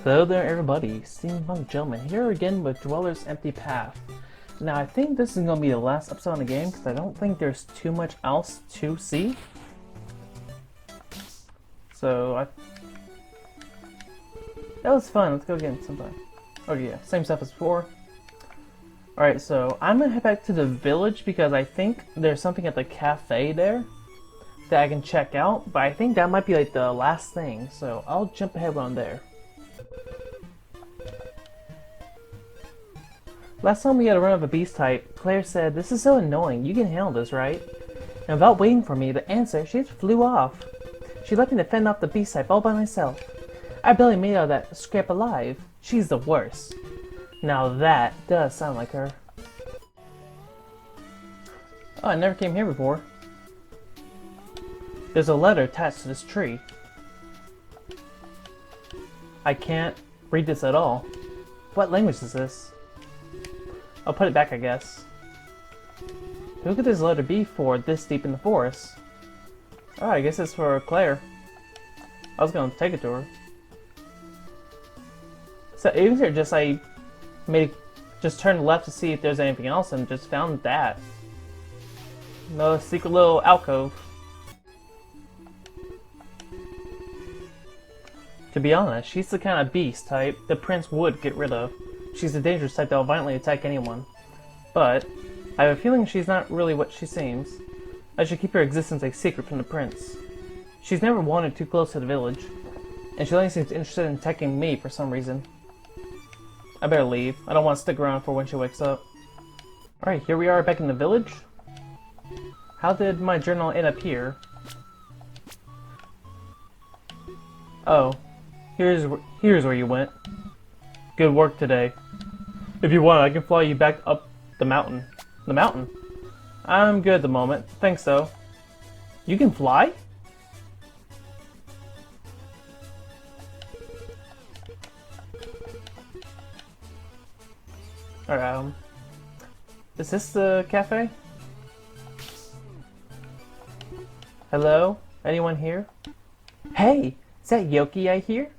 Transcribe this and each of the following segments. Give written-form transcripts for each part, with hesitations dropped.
Hello there everybody, Steampunk Gentleman here again with Dweller's Empty Path. Now I think this is going to be the last episode in the game because I don't think there's too much else to see. So that was fun, let's go again sometime. Okay, yeah, same stuff as before. Alright, so I'm going to head back to the village because I think there's something at the cafe there that I can check out, but I think that might be like the last thing, so I'll jump ahead on there. Last time we had a run of a beast type, Claire said, "This is so annoying, you can handle this, right?" And without waiting for me to answer, she just flew off. She left me to fend off the beast type all by myself. I barely made it out of that scrap alive. She's the worst. Now that does sound like her. Oh, I never came here before. There's a letter attached to this tree. I can't read this at all. What language is this? I'll put it back, I guess. Who could this letter be for this deep in the forest? Oh, I guess it's for Claire. I was gonna take it to her. So even here, just just turned left to see if there's anything else and just found that. Another secret little alcove. To be honest, she's the kind of beast type the prince would get rid of. She's a dangerous type that will violently attack anyone. But I have a feeling she's not really what she seems. I should keep her existence a secret from the prince. She's never wandered too close to the village, and she only seems interested in attacking me for some reason. I better leave. I don't want to stick around for when she wakes up. Alright, here we are back in the village. How did my journal end up here? Oh, here's where you went. Good work today. If you want, I can fly you back up the mountain. The mountain? I'm good at the moment. Thanks, though. You can fly? Alright, is this the cafe? Hello? Anyone here? Hey! Is that Yoki I hear?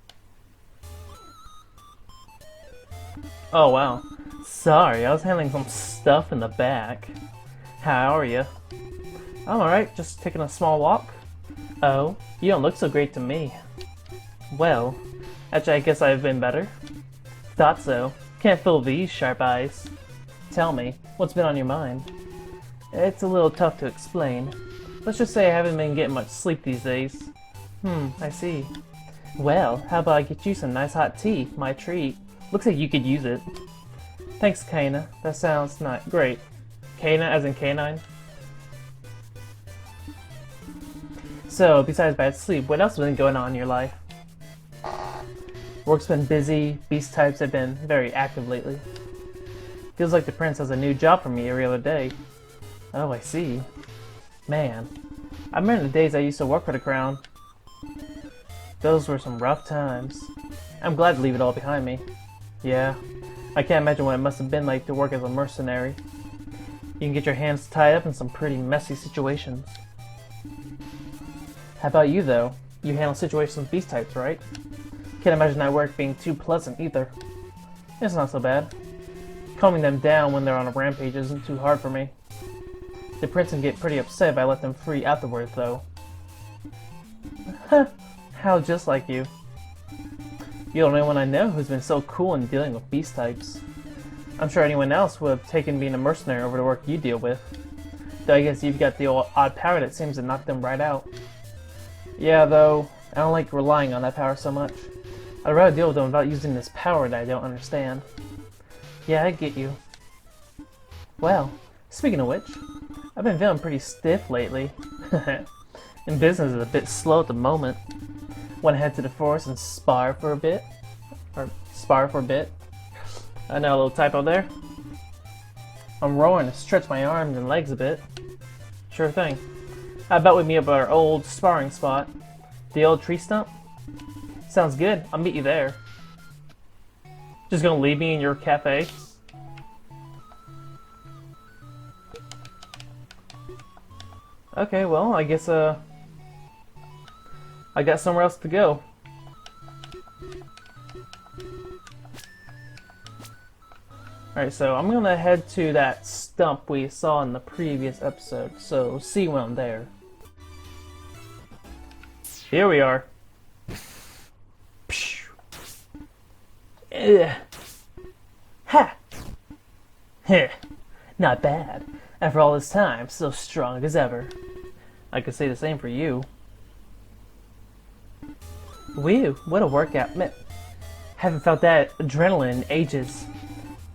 Oh wow. Sorry, I was handling some stuff in the back. How are you? I'm alright, just taking a small walk. Oh, you don't look so great to me. Well, actually I guess I've been better. Thought so. Can't fool these sharp eyes. Tell me, what's been on your mind? It's a little tough to explain. Let's just say I haven't been getting much sleep these days. I see. Well, how about I get you some nice hot tea, my treat. Looks like you could use it. Thanks, Kana. That sounds not great. Kana as in canine? So, besides bad sleep, what else has been going on in your life? Work's been busy, beast types have been very active lately. Feels like the prince has a new job for me every other day. Oh, I see. Man, I remember the days I used to work for the crown. Those were some rough times. I'm glad to leave it all behind me. Yeah, I can't imagine what it must have been like to work as a mercenary. You can get your hands tied up in some pretty messy situations. How about you, though? You handle situations with beast types, right? Can't imagine that work being too pleasant, either. It's not so bad. Calming them down when they're on a rampage isn't too hard for me. The prince can get pretty upset if I let them free afterwards, though. How just like you. You're the only one I know who's been so cool in dealing with beast types. I'm sure anyone else would have taken being a mercenary over the work you deal with. Though I guess you've got the odd power that seems to knock them right out. Yeah, though, I don't like relying on that power so much. I'd rather deal with them without using this power that I don't understand. Yeah, I get you. Well, speaking of which, I've been feeling pretty stiff lately. And business is a bit slow at the moment. Want to head to the forest and spar for a bit? Or spar for a bit? I know, a little typo there. I'm roaring to stretch my arms and legs a bit. Sure thing. How about we meet up at our old sparring spot? The old tree stump? Sounds good. I'll meet you there. Just gonna leave me in your cafe? Okay, well, I guess, I got somewhere else to go. Alright, so I'm gonna head to that stump we saw in the previous episode, so see you when I'm there. Here we are. Ugh. Ha! Heh. Not bad. After all this time, still strong as ever. I could say the same for you. Whew, what a workout. Man, haven't felt that adrenaline in ages.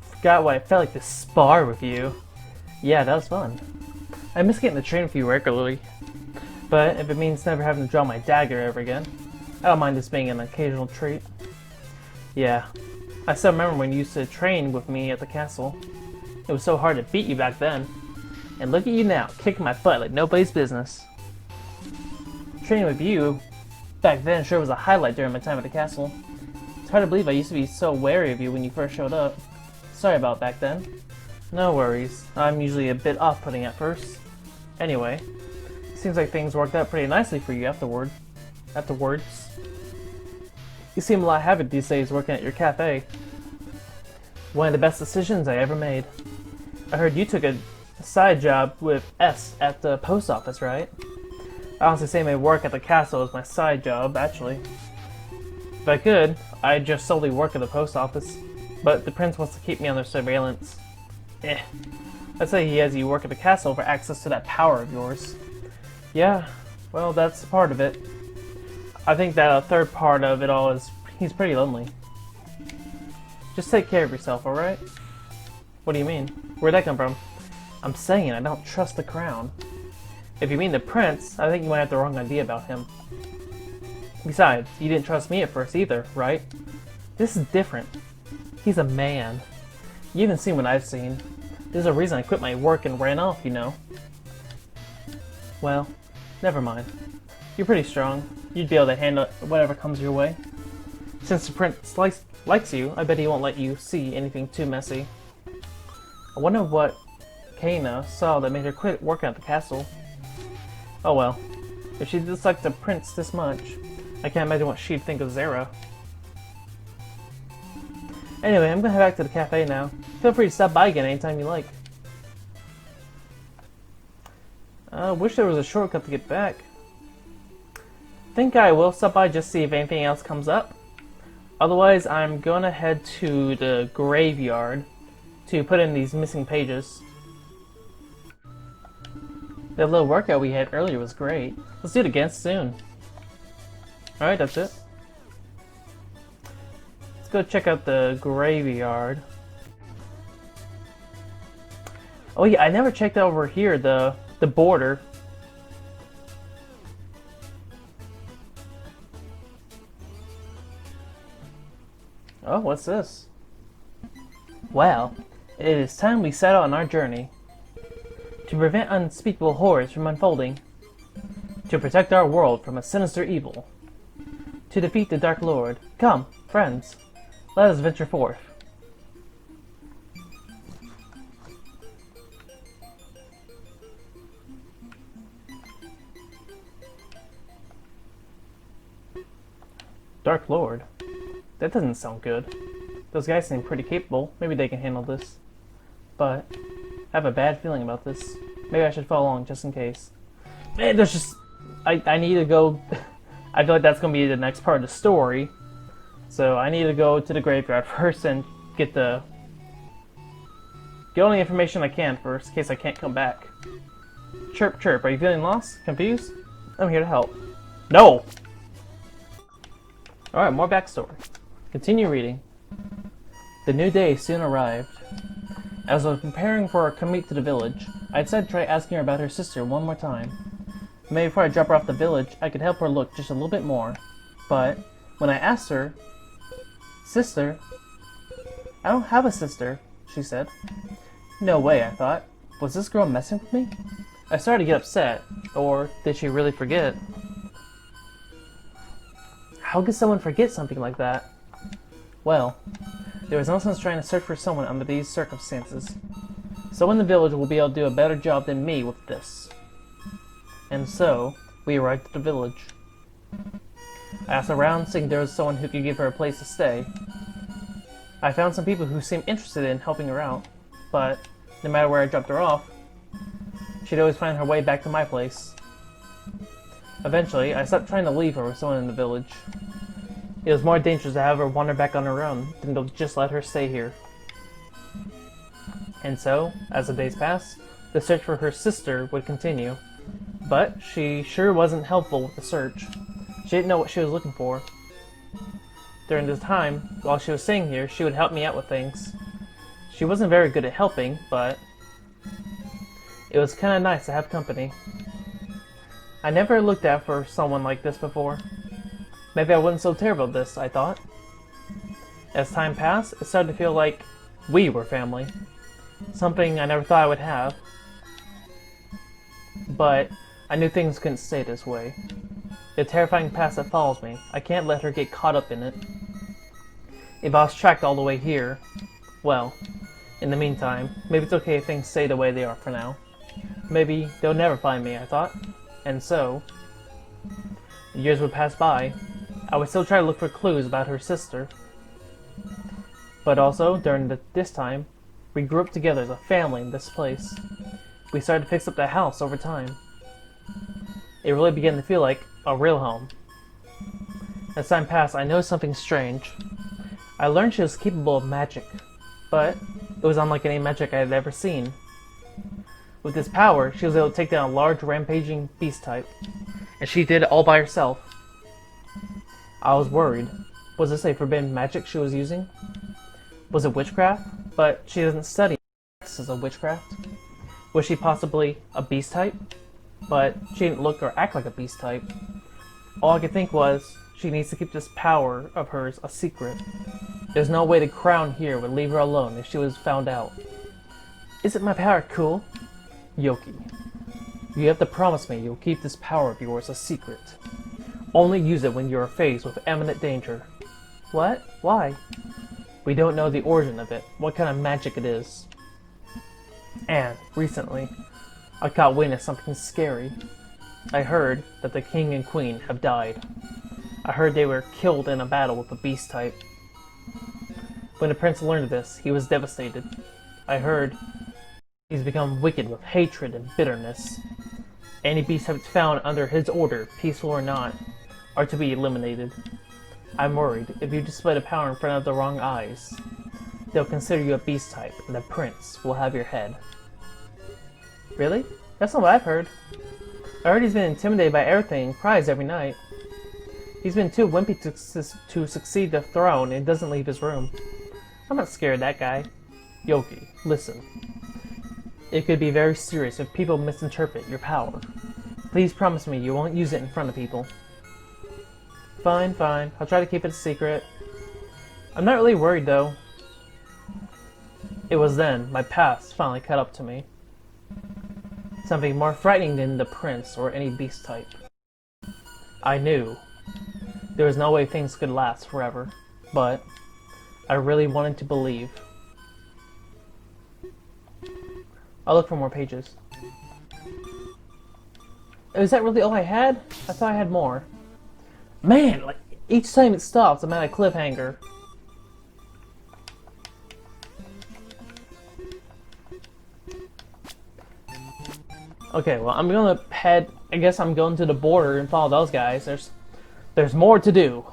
Forgot what it felt like to spar with you. Yeah, that was fun. I miss getting to train with you regularly. But if it means never having to draw my dagger ever again, I don't mind this being an occasional treat. Yeah, I still remember when you used to train with me at the castle. It was so hard to beat you back then. And look at you now, kicking my butt like nobody's business. Training with you back then sure was a highlight during my time at the castle. It's hard to believe I used to be so wary of you when you first showed up. Sorry about back then. No worries, I'm usually a bit off-putting at first. Anyway, seems like things worked out pretty nicely for you afterwards. You seem a lot happier these days working at your cafe. One of the best decisions I ever made. I heard you took a side job with S at the post office, right? I honestly say my work at the castle is my side job, actually. If I could, I'd just solely work at the post office, but the prince wants to keep me under surveillance. Let's say he has you work at the castle for access to that power of yours. Yeah, well, that's part of it. I think that a third part of it all is he's pretty lonely. Just take care of yourself, alright? What do you mean? Where'd that come from? I'm saying I don't trust the crown. If you mean the prince, I think you might have the wrong idea about him. Besides, you didn't trust me at first either, right? This is different. He's a man. You haven't seen what I've seen. There's a reason I quit my work and ran off, you know. Well, never mind. You're pretty strong. You'd be able to handle whatever comes your way. Since the prince likes you, I bet he won't let you see anything too messy. I wonder what Kana saw that made her quit working at the castle. Oh well. If she disliked the prince this much, I can't imagine what she'd think of Zara. Anyway, I'm gonna head back to the cafe now. Feel free to stop by again anytime you like. I wish there was a shortcut to get back. Think I will stop by just to see if anything else comes up. Otherwise, I'm gonna head to the graveyard to put in these missing pages. That little workout we had earlier was great. Let's do it again soon. Alright, that's it. Let's go check out the graveyard. Oh yeah, I never checked over here, the border. Oh, what's this? Well, it is time we set out on our journey. To prevent unspeakable horrors from unfolding. To protect our world from a sinister evil. To defeat the Dark Lord. Come, friends, let us venture forth. Dark Lord? That doesn't sound good. Those guys seem pretty capable. Maybe they can handle this. But I have a bad feeling about this. Maybe I should follow along just in case. Man, there's just... I need to go... I feel like that's going to be the next part of the story. So I need to go to the graveyard first and get all the information I can first, in case I can't come back. Chirp, chirp. Are you feeling lost? Confused? I'm here to help. No! Alright, more backstory. Continue reading. The new day soon arrived. As I was preparing for our commute to the village, I decided to try asking her about her sister one more time. Maybe before I drop her off the village, I could help her look just a little bit more. But when I asked her, "Sister? I don't have a sister," she said. No way, I thought. Was this girl messing with me? I started to get upset. Or did she really forget? How could someone forget something like that? Well, there was no sense trying to search for someone under these circumstances. Someone in the village will be able to do a better job than me with this. And so, we arrived at the village. I asked around, seeing there was someone who could give her a place to stay. I found some people who seemed interested in helping her out, but no matter where I dropped her off, she'd always find her way back to my place. Eventually, I stopped trying to leave her with someone in the village. It was more dangerous to have her wander back on her own than to just let her stay here. And so, as the days passed, the search for her sister would continue. But she sure wasn't helpful with the search. She didn't know what she was looking for. During this time, while she was staying here, she would help me out with things. She wasn't very good at helping, but it was kinda nice to have company. I never looked out for someone like this before. Maybe I wasn't so terrible at this, I thought. As time passed, it started to feel like we were family. Something I never thought I would have. But I knew things couldn't stay this way. The terrifying past that follows me, I can't let her get caught up in it. If I was tracked all the way here, well, in the meantime, maybe it's okay if things stay the way they are for now. Maybe they'll never find me, I thought. And so, years would pass by. I would still try to look for clues about her sister. But also, during this time, we grew up together as a family in this place. We started to fix up the house over time. It really began to feel like a real home. As time passed, I noticed something strange. I learned she was capable of magic, but it was unlike any magic I had ever seen. With this power, she was able to take down a large rampaging beast type, and she did it all by herself. I was worried. Was this a forbidden magic she was using? Was it witchcraft? But she doesn't study practices of witchcraft. Was she possibly a beast type? But she didn't look or act like a beast type. All I could think was, she needs to keep this power of hers a secret. There's no way the crown here would leave her alone if she was found out. Isn't my power cool? Yoki, you have to promise me you'll keep this power of yours a secret. Only use it when you are faced with imminent danger. What? Why? We don't know the origin of it, what kind of magic it is. And, recently, I caught wind of something scary. I heard that the king and queen have died. I heard they were killed in a battle with a beast type. When the prince learned of this, he was devastated. I heard he's become wicked with hatred and bitterness. Any beast types found under his order, peaceful or not, are to be eliminated. I'm worried if you display the power in front of the wrong eyes, they'll consider you a beast type, and the prince will have your head. Really? That's not what I've heard. I heard he's been intimidated by everything and cries every night. He's been too wimpy to succeed the throne and doesn't leave his room. I'm not scared of that guy. Yoki, listen. It could be very serious if people misinterpret your power. Please promise me you won't use it in front of people. Fine, fine. I'll try to keep it a secret. I'm not really worried, though. It was then my past finally caught up to me. Something more frightening than the prince or any beast type. I knew there was no way things could last forever, but I really wanted to believe. I'll look for more pages. Is that really all I had? I thought I had more. Man, like, each time it stops, I'm at a cliffhanger. Okay, well, I'm gonna head... I guess I'm going to the border and follow those guys. There's more to do.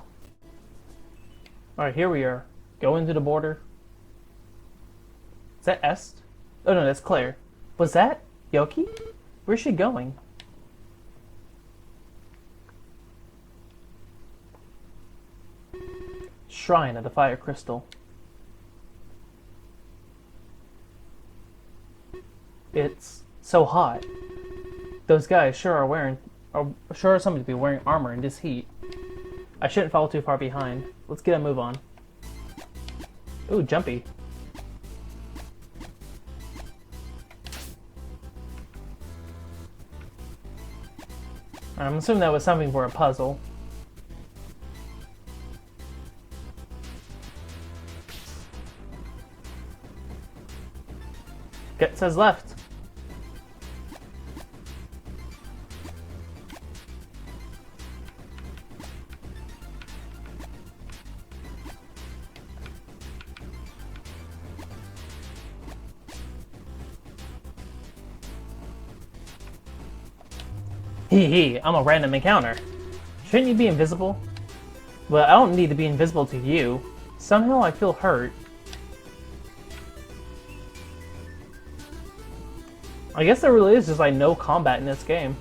Alright, here we are. Going to the border. Is that Est? Oh no, that's Claire. Was that Yoki? Where's she going? Shrine of the Fire Crystal. It's so hot. Those guys sure are somebody to be wearing armor in this heat. I shouldn't fall too far behind. Let's get a move on. Ooh, jumpy. I'm assuming that was something for a puzzle. It says left. Hee hee, I'm a random encounter. Shouldn't you be invisible? Well, I don't need to be invisible to you. Somehow I feel hurt. I guess there really is just like no combat in this game.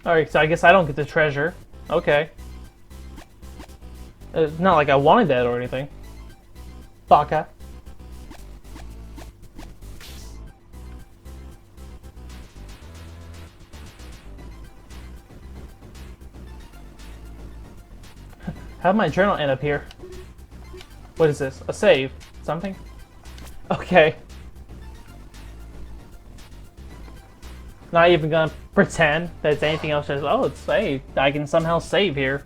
Alright, so I guess I don't get the treasure. Okay. It's not like I wanted that or anything. Baka. How'd my journal end up here? What is this? A save? Something? Okay. Not even gonna pretend that it's anything else. Just, oh, it's saved. I can somehow save here.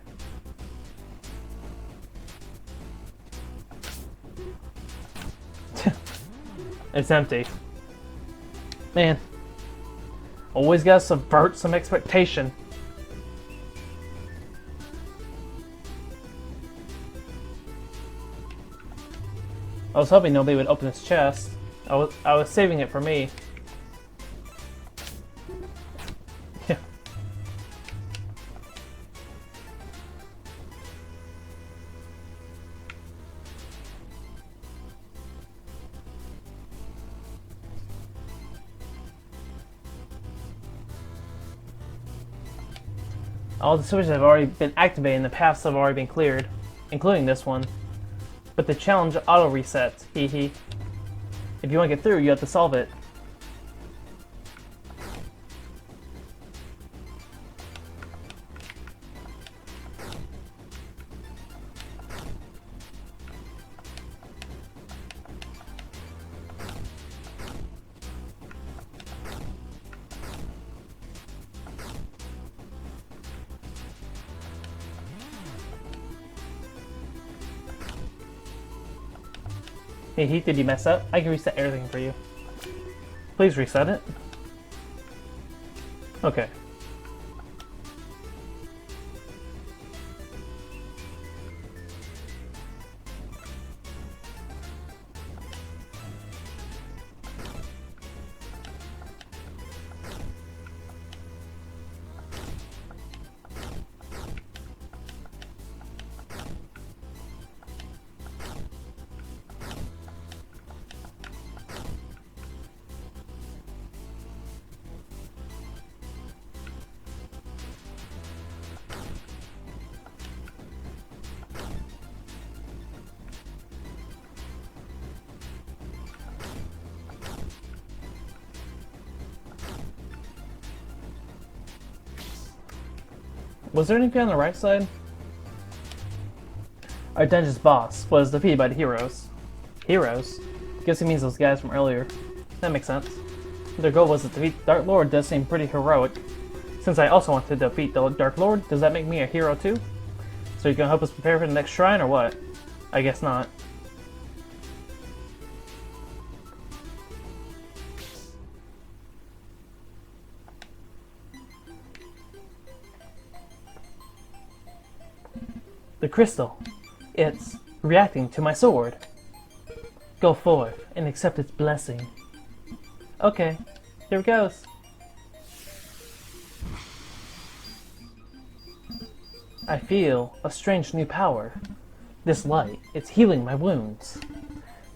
It's empty. Man. Always gotta subvert some expectation. I was hoping nobody would open this chest. I was saving it for me. Yeah. All the switches have already been activated and the paths have already been cleared, including this one. But the challenge auto-resets, hee hee. If you want to get through, you have to solve it. Hey Heath, did you mess up? I can reset everything for you. Please reset it. Okay. Was there anything on the right side? Our dungeon's boss was defeated by the heroes. Heroes? Guess it means those guys from earlier. That makes sense. Their goal was to defeat the Dark Lord does seem pretty heroic. Since I also want to defeat the Dark Lord, does that make me a hero too? So you gonna help us prepare for the next shrine or what? I guess not. The crystal. It's reacting to my sword. Go forth and accept its blessing. Okay, here it goes. I feel a strange new power. This light, it's healing my wounds.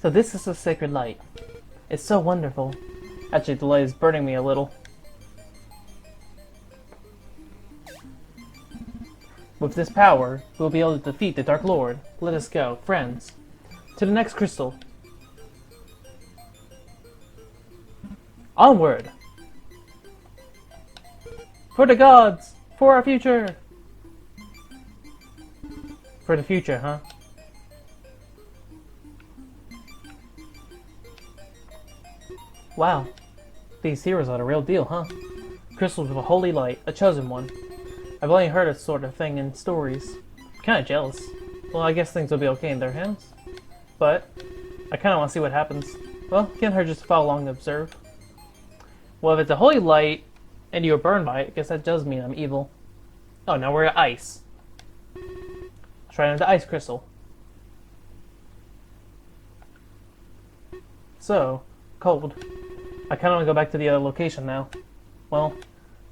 So this is a sacred light. It's so wonderful. Actually, the light is burning me a little. With this power, we'll be able to defeat the Dark Lord. Let us go, friends, to the next crystal. Onward! For the gods! For our future! For the future, huh? Wow. These heroes are the real deal, huh? Crystals with a holy light, a chosen one. I've only heard of sort of thing in stories. Kinda jealous. Well, I guess things will be okay in their hands. But I kinda want to see what happens. Well, can't hurt just to follow along and observe. Well, if it's a holy light and you were burned by it, I guess that does mean I'm evil. Oh, now we're at ice. Try another ice crystal. So, cold. I kinda wanna go back to the other location now. Well,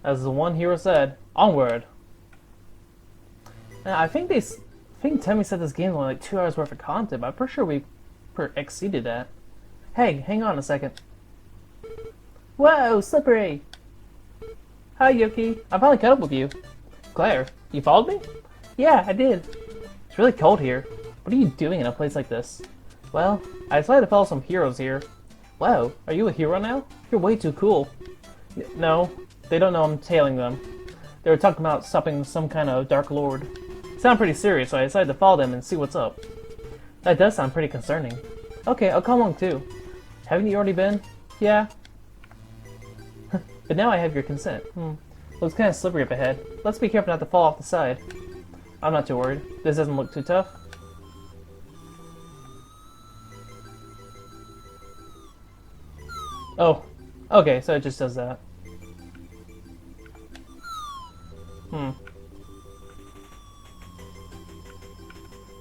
as the one hero said, onward! Now, I think Temmie said this game was only like 2 hours worth of content, but I'm pretty sure we exceeded that. Hey, hang on a second. Whoa, slippery! Hi, Yoki. I finally caught up with you. Claire, you followed me? Yeah, I did. It's really cold here. What are you doing in a place like this? Well, I decided to follow some heroes here. Wow, are you a hero now? You're way too cool. No, they don't know I'm tailing them. They were talking about stopping some kind of Dark Lord. Sound pretty serious, so I decided to follow them and see what's up. That does sound pretty concerning. Okay, I'll come along too. Haven't you already been? Yeah. But now I have your consent. Looks kind of slippery up ahead. Let's be careful not to fall off the side. I'm not too worried. This doesn't look too tough. Oh, okay, so it just does that.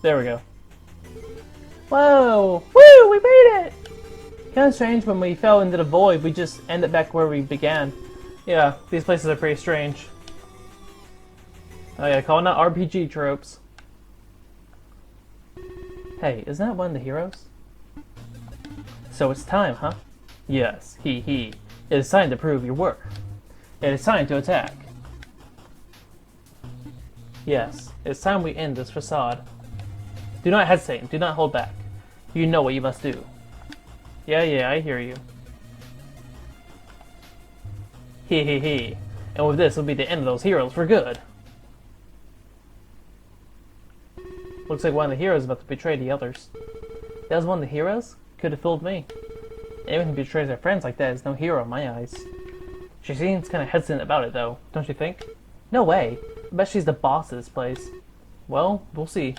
There we go. Whoa! Woo! We made it! Kinda strange when we fell into the void, we just ended back where we began. Yeah, these places are pretty strange. Oh yeah, calling out RPG tropes. Hey, isn't that one of the heroes? So it's time, huh? Yes, he. It is time to prove your worth. It is time to attack. Yes, it's time we end this facade. Do not hesitate and do not hold back. You know what you must do. Yeah, I hear you. He. And with this, it'll be the end of those heroes for good. Looks like one of the heroes is about to betray the others. That was one of the heroes? Could have fooled me. Anyone who betrays their friends like that is no hero in my eyes. She seems kind of hesitant about it, though, don't you think? No way. I bet she's the boss of this place. Well, we'll see.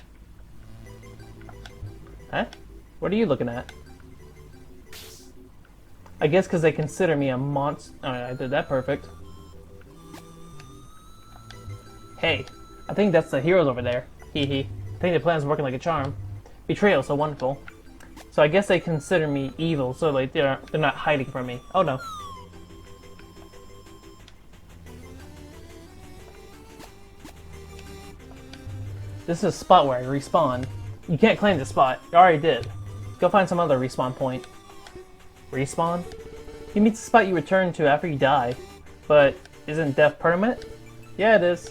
Huh? What are you looking at? I guess because they consider me a monster. I did that perfect. Hey, I think that's the heroes over there. Hee. I think the plan's working like a charm. Betrayal, so wonderful. So I guess they consider me evil, so like they're not hiding from me. Oh no. This is a spot where I respawn. You can't claim this spot. You already did. Go find some other respawn point. Respawn? You mean the spot you return to after you die. But isn't death permanent? Yeah, it is.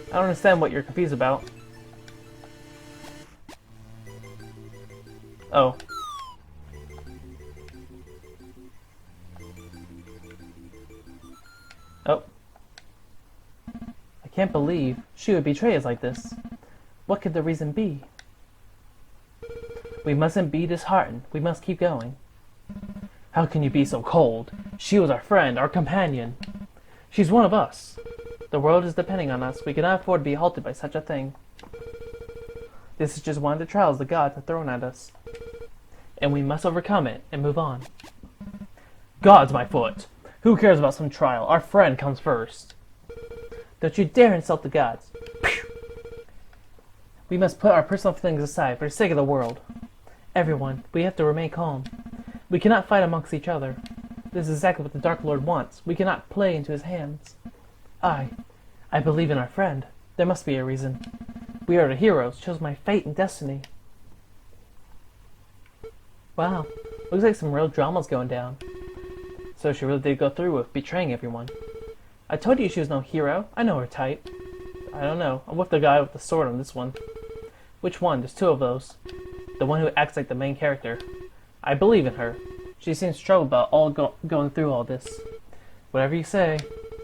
I don't understand what you're confused about. Oh. Oh. I can't believe she would betray us like this. What could the reason be? We mustn't be disheartened. We must keep going. How can you be so cold? She was our friend, our companion. She's one of us. The world is depending on us. We cannot afford to be halted by such a thing. This is just one of the trials the gods have thrown at us. And we must overcome it and move on. Gods, my foot! Who cares about some trial? Our friend comes first. Don't you dare insult the gods. We must put our personal feelings aside for the sake of the world. Everyone, we have to remain calm. We cannot fight amongst each other. This is exactly what the Dark Lord wants. We cannot play into his hands. I believe in our friend. There must be a reason. We are the heroes, chose my fate and destiny. Wow, looks like some real drama's going down. So she really did go through with betraying everyone. I told you she was no hero. I know her type. I don't know. I'm with the guy with the sword on this one. Which one? There's two of those. The one who acts like the main character. I believe in her. She seems troubled about going through all this. Whatever you say.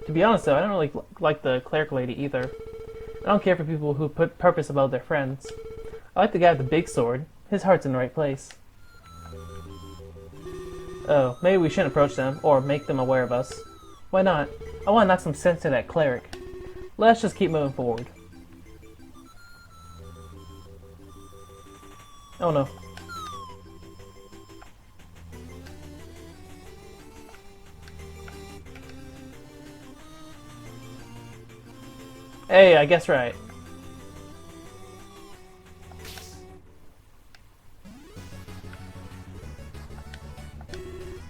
To be honest though, I don't really like the cleric lady either. I don't care for people who put purpose above their friends. I like the guy with the big sword. His heart's in the right place. Oh, maybe we shouldn't approach them, or make them aware of us. Why not? I want to knock some sense into that cleric. Let's just keep moving forward. Oh no. Hey, I guess right.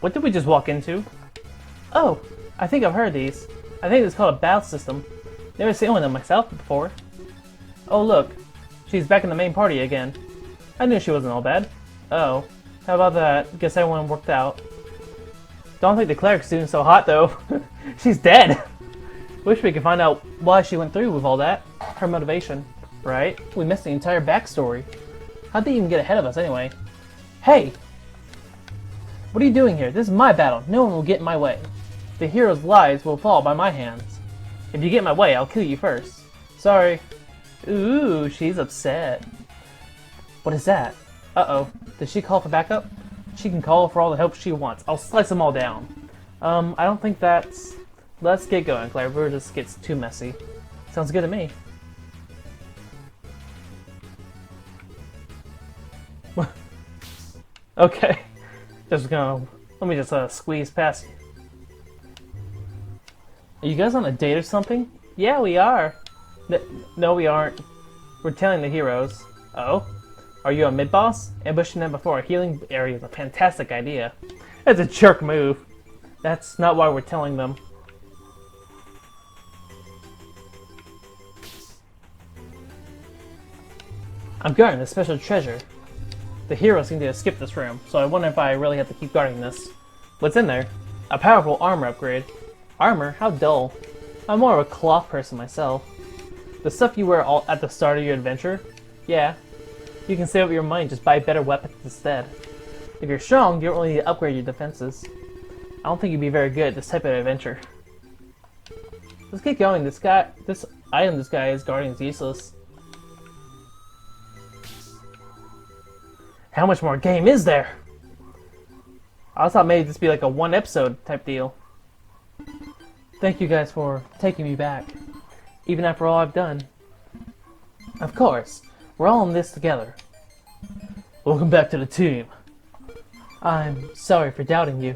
What did we just walk into? Oh, I think I've heard of these. I think it's called a battle system. Never seen one of them myself before. Oh look, she's back in the main party again. I knew she wasn't all bad. Oh, how about that? Guess everyone worked out. Don't think the cleric's doing so hot though. She's dead! Wish we could find out why she went through with all that. Her motivation. Right? We missed the entire backstory. How'd they even get ahead of us anyway? Hey! What are you doing here? This is my battle. No one will get in my way. The hero's lives will fall by my hands. If you get in my way, I'll kill you first. Sorry. Ooh, she's upset. What is that? Uh-oh. Did she call for backup? She can call for all the help she wants. I'll slice them all down. I don't think that's... Let's get going, Claire. Before this gets too messy. Sounds good to me. Okay. Just gonna... Let me just squeeze past you. Are you guys on a date or something? Yeah, we are. No, we aren't. We're telling the heroes. Oh? Are you a mid-boss? Ambushing them before a healing area is a fantastic idea. That's a jerk move. That's not why we're telling them. I'm guarding a special treasure. The heroes seem to have skipped this room, so I wonder if I really have to keep guarding this. What's in there? A powerful armor upgrade. Armor? How dull. I'm more of a cloth person myself. The stuff you wear all at the start of your adventure? Yeah. You can save up your money, just buy better weapons instead. If you're strong, you don't really need to upgrade your defenses. I don't think you'd be very good at this type of adventure. Let's get going. This item this guy is guarding is useless. How much more game is there? I thought maybe this would be like a one episode type deal. Thank you guys for taking me back, even after all I've done. Of course, we're all in this together. Welcome back to the team. I'm sorry for doubting you.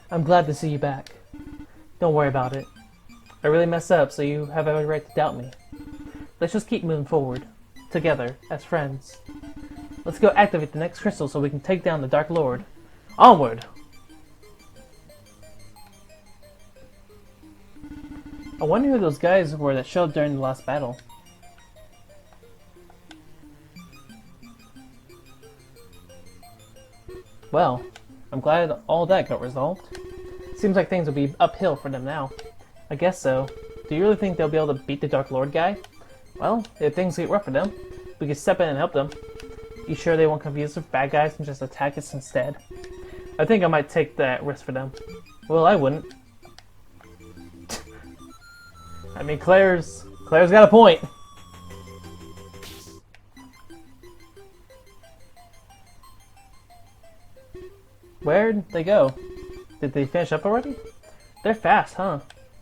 I'm glad to see you back. Don't worry about it. I really messed up, so you have every right to doubt me. Let's just keep moving forward, together, as friends. Let's go activate the next crystal so we can take down the Dark Lord. Onward! I wonder who those guys were that showed during the last battle. Well, I'm glad all that got resolved. Seems like things will be uphill for them now. I guess so. Do you really think they'll be able to beat the Dark Lord guy? Well, if things get rough for them, we can step in and help them. You sure they won't confuse us with bad guys and just attack us instead? I think I might take that risk for them. Well, I wouldn't. I mean, Claire's got a point. Where'd they go? Did they finish up already? They're fast, huh?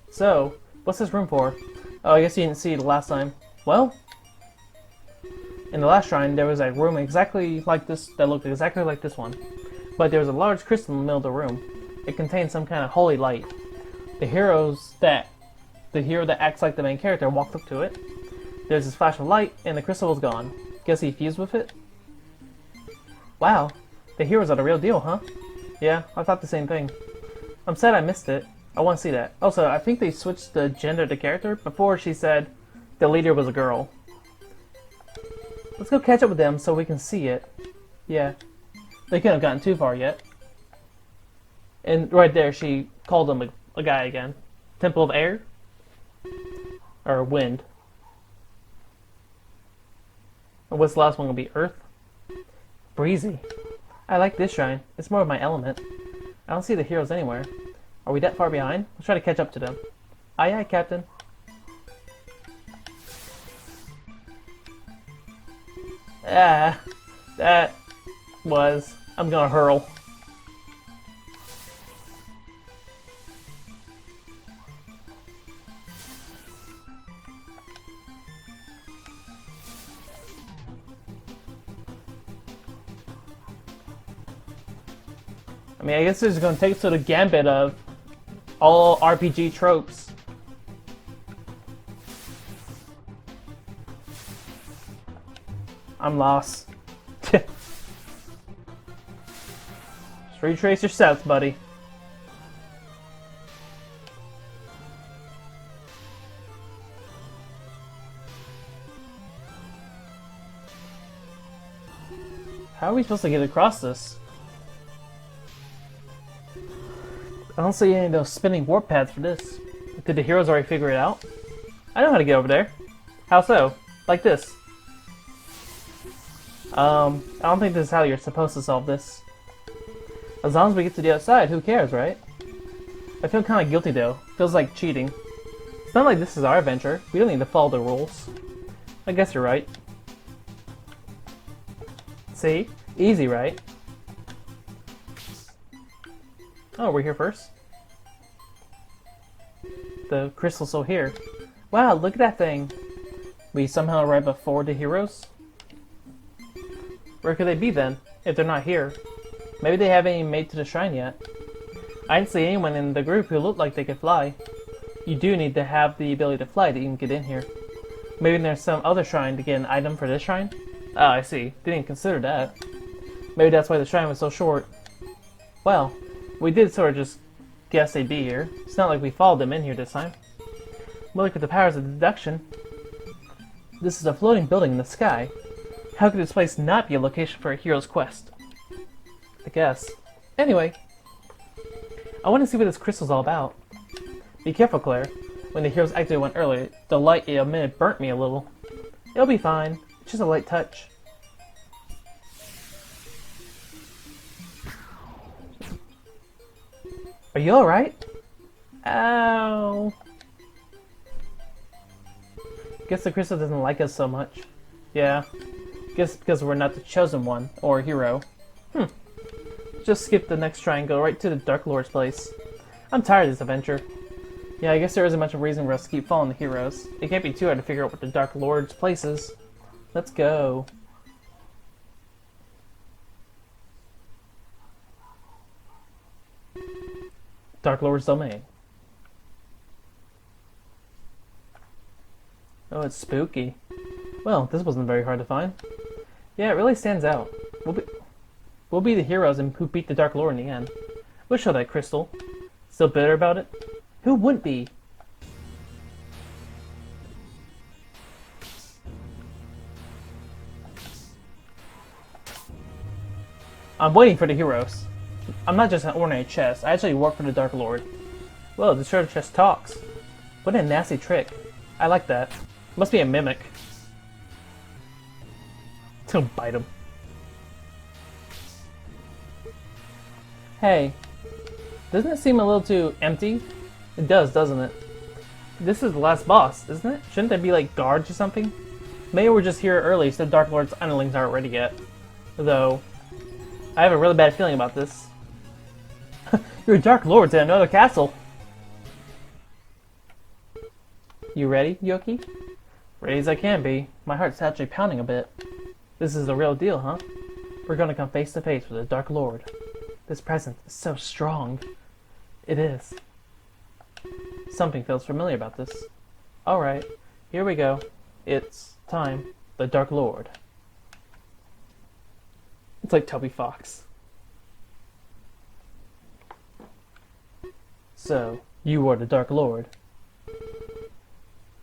So, what's this room for? Oh, I guess you didn't see it the last time. Well, in the last shrine, there was a room exactly like this that looked exactly like this one. But there was a large crystal in the middle of the room. It contained some kind of holy light. The hero that acts like the main character walked up to it. There's this flash of light, and the crystal was gone. Guess he fused with it? Wow, the heroes are the real deal, huh? Yeah, I thought the same thing. I'm sad I missed it. I want to see that. Also, I think they switched the gender of the character. Before she said the leader was a girl. Let's go catch up with them so we can see it. Yeah. They couldn't have gotten too far yet. And right there, she called him a guy again. Temple of Air? Or Wind. And what's the last one going to be? Earth? Breezy. I like this shrine. It's more of my element. I don't see the heroes anywhere. Are we that far behind? Let's try to catch up to them. Aye aye, Captain. Ah, that was... I'm gonna hurl. I mean, I guess this is gonna take us to the gambit of all RPG tropes. I'm lost. Just retrace your steps, buddy. How are we supposed to get across this? I don't see any of those spinning warp pads for this. Did the heroes already figure it out? I know how to get over there. How so? Like this. I don't think this is how you're supposed to solve this. As long as we get to the other side, who cares, right? I feel kind of guilty though. Feels like cheating. It's not like this is our adventure. We don't need to follow the rules. I guess you're right. See? Easy, right? Oh, we're here first? The crystal's still here. Wow, look at that thing! We somehow arrive before the heroes? Where could they be then, if they're not here? Maybe they haven't even made to the shrine yet. I didn't see anyone in the group who looked like they could fly. You do need to have the ability to fly to even get in here. Maybe there's some other shrine to get an item for this shrine? Ah, I see. Didn't consider that. Maybe that's why the shrine was so short. Well, we did sort of just guess they'd be here. It's not like we followed them in here this time. But look at the powers of deduction. This is a floating building in the sky. How could this place not be a location for a hero's quest? I guess. Anyway, I want to see what this crystal's all about. Be careful, Claire. When the heroes activated one earlier, the light it emitted burnt me a little. It'll be fine. It's just a light touch. Are you alright? Ow. Guess the crystal doesn't like us so much. Yeah. Guess because we're not the chosen one, or hero. Just skip the next try and go right to the Dark Lord's place. I'm tired of this adventure. Yeah, I guess there isn't much of a reason for us to keep following the heroes. It can't be too hard to figure out what the Dark Lord's place is. Let's go. Dark Lord's domain. Oh, it's spooky. Well, this wasn't very hard to find. Yeah, it really stands out. We'll be the heroes and who beat the Dark Lord in the end. We'll show that crystal. Still bitter about it? Who wouldn't be? I'm waiting for the heroes. I'm not just an ordinary chest. I actually work for the Dark Lord. Well, the treasure chest talks. What a nasty trick. I like that. Must be a mimic. Don't bite him. Hey, doesn't it seem a little too empty? It does, doesn't it? This is the last boss, isn't it? Shouldn't there be like guards or something? Maybe we're just here early so Dark Lord's underlings aren't ready yet. Though, I have a really bad feeling about this. You're Dark Lords in another castle! You ready, Yoki? Ready as I can be. My heart's actually pounding a bit. This is the real deal, huh? We're gonna come face to face with the Dark Lord. This presence is so strong. It is. Something feels familiar about this. Alright, here we go. It's time. The Dark Lord. It's like Toby Fox. So, you are the Dark Lord.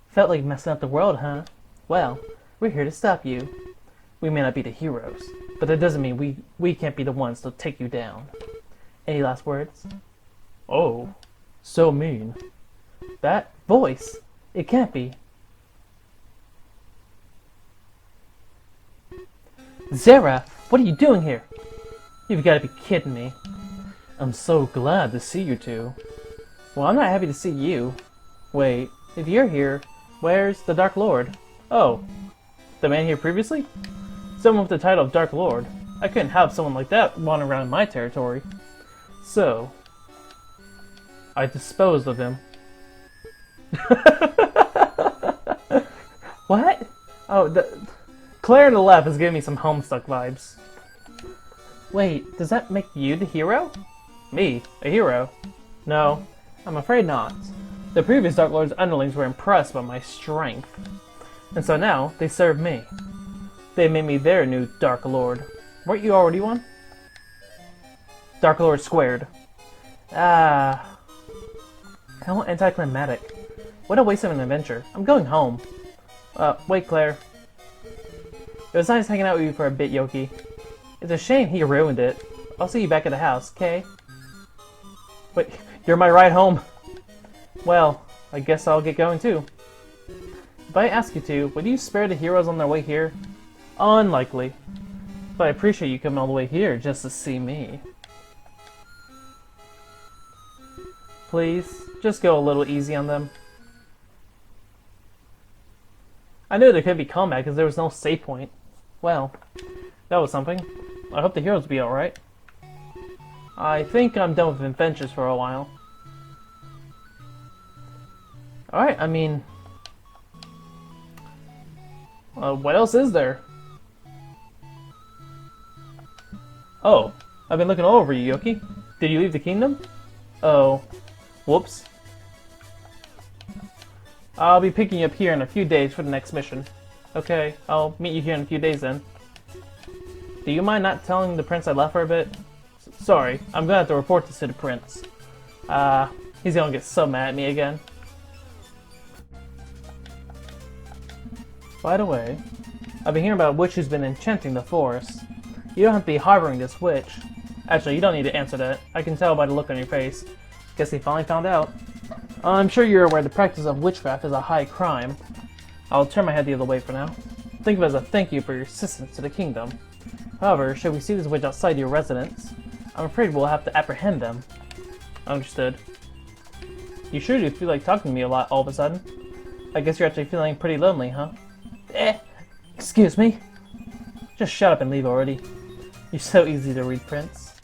Felt like messing up the world, huh? Well, we're here to stop you. We may not be the heroes, but that doesn't mean we can't be the ones to take you down. Any last words? Oh, so mean. That voice, it can't be. Zera, what are you doing here? You've got to be kidding me. I'm so glad to see you two. Well, I'm not happy to see you. Wait, if you're here, where's the Dark Lord? Oh, the man here previously? Someone with the title of Dark Lord. I couldn't have someone like that wandering around in my territory. So, I disposed of him. What? Oh, Claire on the left is giving me some Homestuck vibes. Wait, does that make you the hero? Me? A hero? No, I'm afraid not. The previous Dark Lord's underlings were impressed by my strength. And so now, they serve me. They made me their new Dark Lord. Weren't you already one? Dark Lord squared. Ah. How anticlimactic. What a waste of an adventure. I'm going home. Wait, Claire. It was nice hanging out with you for a bit, Yoki. It's a shame he ruined it. I'll see you back at the house, okay? Wait, you're my ride home. Well, I guess I'll get going too. If I ask you to, would you spare the heroes on their way here? Unlikely. But I appreciate you coming all the way here just to see me. Please, just go a little easy on them. I knew there could be combat because there was no save point. Well, that was something. I hope the heroes will be alright. I think I'm done with adventures for a while. Alright, I mean... what else is there? Oh, I've been looking all over you, Yoki. Did you leave the kingdom? Oh, whoops. I'll be picking you up here in a few days for the next mission. Okay, I'll meet you here in a few days then. Do you mind not telling the prince I left for a bit? Sorry, I'm gonna have to report this to the prince. He's gonna get so mad at me again. By the way, I've been hearing about a witch who's been enchanting the forest. You don't have to be harboring this witch. Actually, you don't need to answer that. I can tell by the look on your face. Guess he finally found out. I'm sure you're aware the practice of witchcraft is a high crime. I'll turn my head the other way for now. Think of it as a thank you for your assistance to the kingdom. However, should we see this witch outside your residence, I'm afraid we'll have to apprehend them. Understood. You sure do feel like talking to me a lot all of a sudden. I guess you're actually feeling pretty lonely, huh? Excuse me? Just shut up and leave already. You're so easy to read, Prince.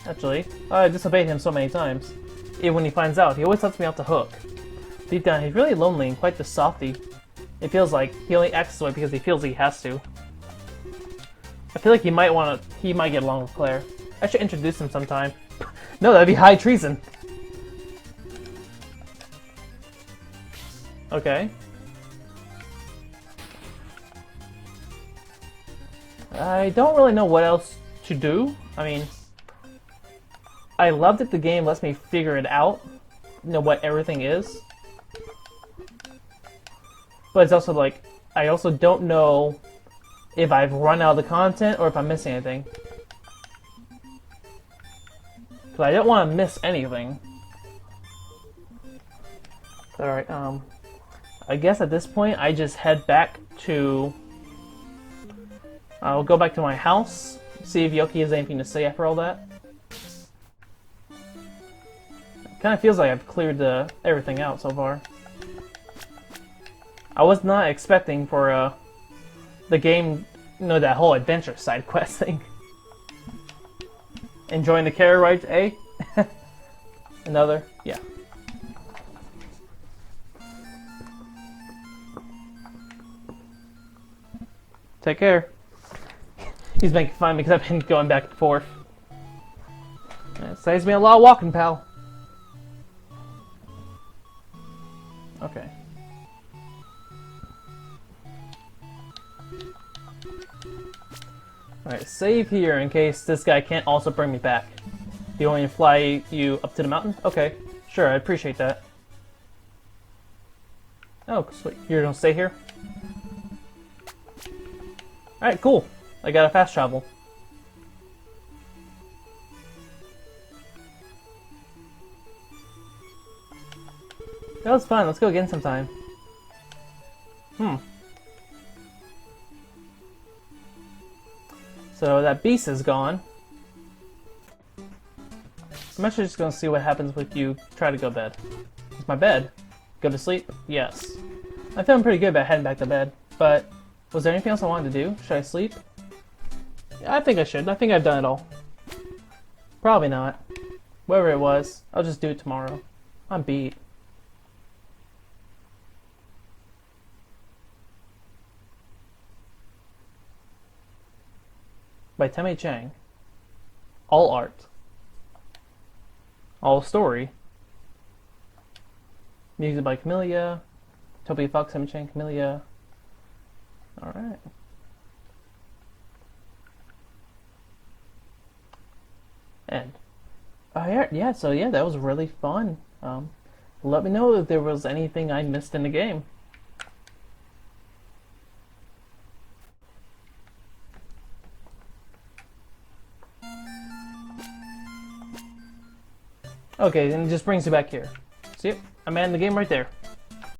Actually, I disobeyed him so many times. Even when he finds out, he always lets me off the hook. Deep down, he's really lonely and quite the softy. It feels like he only acts this way because he feels he has to. I feel like he might get along with Claire. I should introduce him sometime. No, that'd be high treason. Okay. I don't really know what else to do. I mean, I love that the game lets me figure it out, you know, what everything is. But it's also like, I also don't know if I've run out of the content or if I'm missing anything. Because I don't want to miss anything. Alright, I guess at this point I just head back to... I'll go back to my house, see if Yoki has anything to say after all that. It kind of feels like I've cleared everything out so far. I was not expecting for the game, you know, that whole adventure side quest thing. Enjoying the carrier ride, eh? Another? Yeah. Take care. He's making fun of me because I've been going back and forth. It saves me a lot of walking, pal. Okay. Alright, save here in case this guy can't also bring me back. Do you want me to fly you up to the mountain? Okay, sure, I appreciate that. Oh, sweet. You're gonna stay here? Alright, cool. I got a fast travel. That was fun. Let's go again sometime. So that beast is gone. I'm actually just gonna see what happens if you try to go to bed. It's my bed. Go to sleep? Yes. I'm feeling pretty good about heading back to bed, but was there anything else I wanted to do? Should I sleep? Yeah, I think I should. I think I've done it all. Probably not. Whatever it was, I'll just do it tomorrow. I'm beat. By Temmie Chang. All art. All story. Music by Camellia. Toby Fox, Temmie Chang, Camellia. Alright. And yeah, so yeah, that was really fun. Let me know if there was anything I missed in the game. Okay, then it just brings you back here. See, I'm in the game right there.